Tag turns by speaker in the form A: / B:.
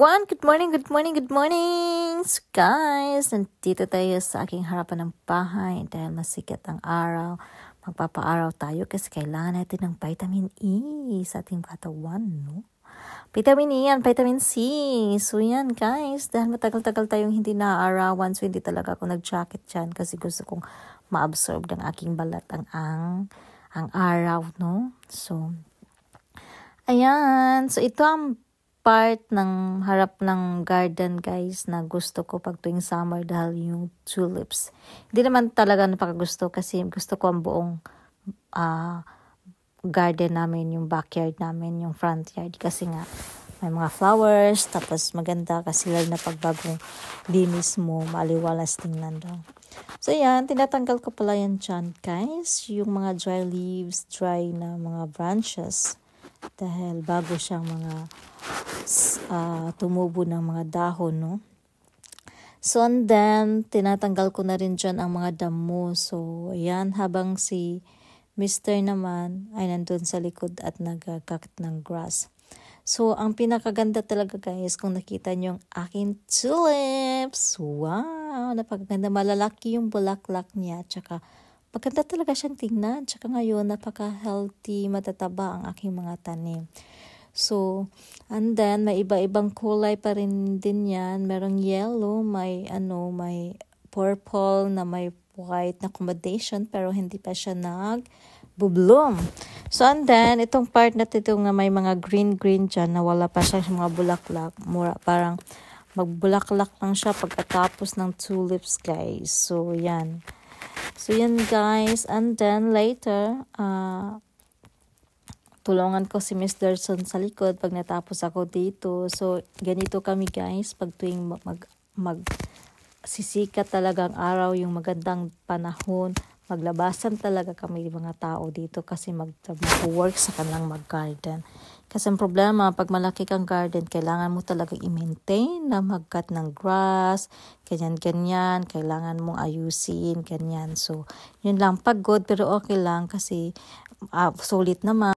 A: everyone! Good morning, good morning, good morning! So guys, nandito tayo sa aking harapan ng bahay dahil masikat ang araw. Magpapaaraw tayo kasi kailangan natin ng vitamin E sa ating katawan, no? Vitamin E yan, vitamin C. So yan guys, dahil matagal-tagal tayong hindi naaarawan, so hindi talaga ako nag-jacket dyan kasi gusto kong ma-absorb ng aking balat ang araw, no? So, ayan. So ito ang part ng harap ng garden guys na gusto ko pag tuwing summer dahil yung tulips. Hindi naman talaga napakagusto kasi gusto ko ang buong garden namin, yung backyard namin, yung front yard kasi nga may mga flowers tapos maganda kasi lalo na pagbagong linis mo, maliwalas tingnan daw. So yan, tinatanggal ko pala yan dyan guys, yung mga dry leaves, dry na mga branches dahil bago siyang mga tumubo ng mga dahon, no? So, and then, tinatanggal ko na rin dyan ang mga damo. So, ayan, habang si Mr. naman ay nandun sa likod at nagkakit ng grass. So, ang pinakaganda talaga guys, kung nakita nyo ang aking tulips. Wow! Napakaganda. Malalaki yung bulaklak niya. Tsaka, maganda talaga siyang tingnan. Tsaka ngayon, napaka-healthy, matataba ang aking mga tanim. So, and then, may iba-ibang kulay pa rin din yan. Merong yellow, may purple, na may white na combination, pero hindi pa siya nag-bloom. So, and then, itong part na ito nga may mga green-green dyan, na wala pa siya mga bulaklak. Parang magbulaklak lang siya pagkatapos ng tulips, guys. So, yan. So, yan, guys. And then, later, tulungan ko si Miss Derson sa likod pag natapos ako dito. So, ganito kami guys, pag tuwing magsisikat talaga ang araw, yung magandang panahon, maglabasan talaga kami mga tao dito kasi mag-work sa kanilang mag-garden. Kasi ang problema, pag malaki kang garden, kailangan mo talaga i-maintain na mag-cut ng grass, ganyan-ganyan, kailangan mong ayusin, ganyan. So, yun lang, pagod pero okay lang kasi sulit naman.